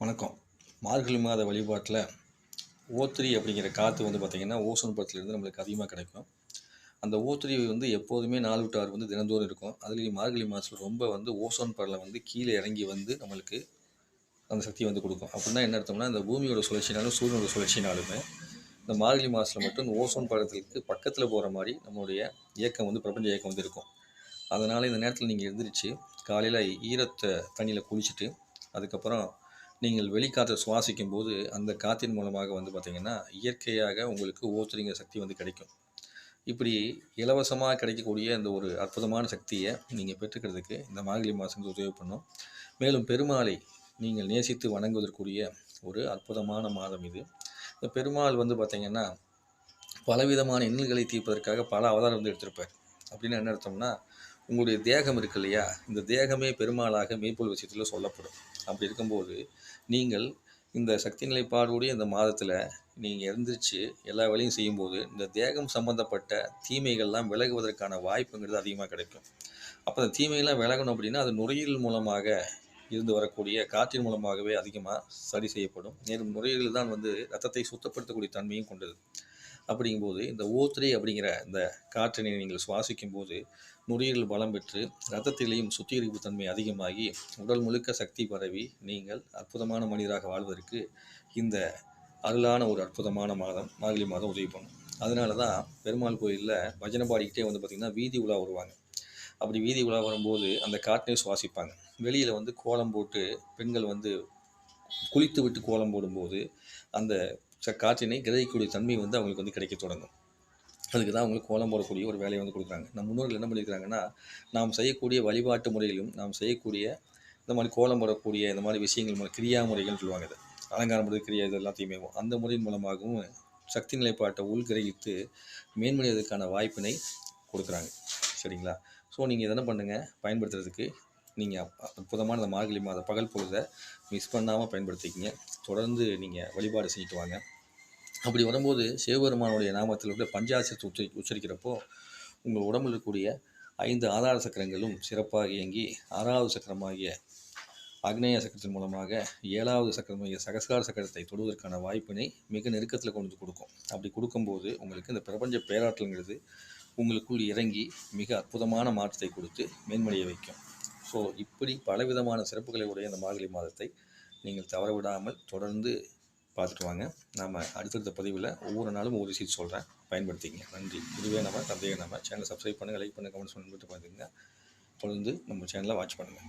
வணக்கம். மார்கழி மாத வழிபாட்டில ஓத்திரி அப்படிங்கிற காத்து வந்து பார்த்திங்கன்னா, ஓசோன் படலத்திலேருந்து நம்மளுக்கு அதிகமா கிடைக்கும். அந்த ஓத்திரி வந்து எப்போதுமே 4 விட்டு 6 வந்து தினந்தோறும் இருக்கும். அதுலேயும் மார்கழி மாதத்தில ரொம்ப வந்து ஓசோன் படலம் வந்து கீழே இறங்கி வந்து நம்மளுக்கு அந்த சக்திய வந்து குடுக்கும். அப்படின்னா என்ன அர்த்தம்னா, இந்த பூமியோட சுழற்சினாலும், சூரியனோட சுழற்சினாலுமே, இந்த மார்கழி மாதத்தில மட்டும் இந்த ஓசோன் படலத்திற்கு பக்கத்தில போற மாரி நம்மளுடைய இயக்கம் வந்து பிரபஞ்ச இயக்கம் வந்து இருக்கும். அதனால இந்த நேரத்தில நீங்க எந்திரிச்சு, காலையில ஈரத்த தண்ணீல குளிச்சுட்டு, அதுக்கப்புறம் நீங்கள் வெளிக்காற்ற சுவாசிக்கும்போது, அந்த காத்தின் மூலமாக வந்து பார்த்தீங்கன்னா, இயற்கையாக உங்களுக்கு ஓத்துறீங்க சக்தி வந்து கிடைக்கும். இப்படி இலவசமா கிடைக்கக்கூடிய இந்த ஒரு அற்புதமான சக்திய நீங்க பெற்றுக்கிறதுக்கு இந்த மார்கழி மாசம் வந்து உதவி பண்ணும். மேலும் பெருமாளை நீங்கள் நேசித்து வணங்குவதற்குரிய ஒரு அற்புதமான மாதம் இது. இந்த பெருமாள் வந்து பார்த்தீங்கன்னா, பலவிதமான இன்னல்களை தீர்ப்பதற்காக பல அவதாரம் வந்து எடுத்திருப்பார். அப்படின்னா என்ன அர்த்தம்னா, உங்களுடைய தேகம் இருக்கு இல்லையா? இந்த தேகமே பெருமாளாக மெய்ப்பொருள் விஷயத்தில சொல்லப்படும். அப்படி இருக்கும்போது, நீங்கள் இந்த சக்தி நிலைப்பாடுடைய இந்த மாதத்தில நீங்க எந்திரிச்சு எல்லா வேலையும் செய்யும்போது, இந்த தேகம் சம்மந்தப்பட்ட தீமைகள்லாம் விலகுவதற்கான வாய்ப்புங்கிறது அதிகமா கிடைக்கும். அப்ப அந்த தீமையெல்லாம் விலகணும் அப்படின்னா, அது நுரையீரல் மூலமாக இருந்து வரக்கூடிய காற்றின் மூலமாகவே அதிகமா சரி செய்யப்படும். மேலும் நுரையீரல் தான் வந்து ரத்தத்தை சுத்தப்படுத்தக்கூடிய தன்மையும் கொண்டது. அப்படிங்கும்போது இந்த O3 அப்படிங்கிற இந்த காற்றினை நீங்கள் சுவாசிக்கும்போது நுரையீரல் பலம் பெற்று இரத்தத்திலேயும் சுத்திகரிப்பு தன்மை அதிகமாகி உடல் முழுக்க சக்தி பரவி நீங்கள் அற்புதமான மனிதராக வாழ்வதற்கு இந்த அருளான ஒரு அற்புதமான மாதம் மார்கழி மாதம் உதவி பண்ணும். அதனால தான் பெருமாள் கோயிலில் பஜனை பாடிக்கிட்டே வந்து பார்த்திங்கன்னா வீதி உலா வருவாங்க. அப்படி வீதி உலா வரும்போது அந்த காற்றினை சுவாசிப்பாங்க. வெளியில் வந்து கோலம் போட்டு பெண்கள் வந்து குளித்து விட்டு கோலம் போடும்போது அந்த காற்றினை கிரகிக்கக்கூடிய தன்மை வந்து அவங்களுக்கு வந்து கிடைக்க தொடங்கும். அதுக்கு தான் அவங்களுக்கு கோலம் போடக்கூடிய ஒரு வேலையை வந்து கொடுக்குறாங்க. நம் முன்னோர்கள் என்ன பண்ணியிருக்கிறாங்கன்னா, நாம் செய்யக்கூடிய வழிபாட்டு முறையிலும் நாம் செய்யக்கூடிய இந்த மாதிரி கோலம் போடக்கூடிய இந்த மாதிரி விஷயங்கள் மூலம் கிரியா முறைகள்னு சொல்லுவாங்க. இது அலங்காரம் பண்ணுறது கிரியா இது எல்லாத்தையுமே அந்த முறையின் மூலமாகவும் சக்தி நிலைப்பாட்டை உள்கிரகித்து மேன்மடைவதற்கான வாய்ப்பினை கொடுக்குறாங்க. சரிங்களா? ஸோ நீங்கள் இதை என்ன பண்ணுங்கள், பயன்படுத்துறதுக்கு நீங்கள் அற்புதமான இந்த மார்கழி மாத பகல் பொழுதை மிஸ் பண்ணாமல் பயன்படுத்திக்கிங்க. தொடர்ந்து நீங்கள் வழிபாடு செஞ்சுட்டு வாங்க. அப்படி வரும்போது சிவபெருமானுடைய நாமத்தில் உள்ள பஞ்சாட்சரத்தை உச்சரிக்கிறப்போ உங்கள் உடம்பில் இருக்கக்கூடிய 5 ஆதார சக்கரங்களும் சிறப்பாக இயங்கி 6வது சக்கரமாகிய ஆக்னேய சக்கரத்தின் மூலமாக 7வது சக்கரமாகிய சகஸ்ரார சக்கரத்தை தொடுவதற்கான வாய்ப்பினை மிக நெருக்கத்தில் கொண்டு வந்து கொடுக்கும். அப்படி கொடுக்கும்போது உங்களுக்கு இந்த பிரபஞ்ச பேராற்றல்ங்கிறது உங்களுக்குள் இறங்கி மிக அற்புதமான மாற்றத்தை கொடுத்து மேன்மடைய வைக்கும். ஸோ இப்படி பலவிதமான சிறப்புகளை உடைய இந்த மார்கழி மாதத்தை நீங்கள் தவற விடாமல் தொடர்ந்து பார்த்துட்டு வாங்க. நாம் அடுத்தடுத்த பதிவில் ஒவ்வொரு நாளும் ஒவ்வொரு விஷயம் சொல்கிறேன், பயன்படுத்திக்கங்க. நன்றி. இதுவே நம்ம தந்தையை நம்ம சேனலை சப்ஸ்கிரைப் பண்ணுங்கள், லைக் பண்ணுங்கள், கமெண்ட்ஸ் பண்ணிட்டு பார்த்துங்க. தொடர்ந்து நம்ம சேனலை வாட்ச் பண்ணுங்கள்.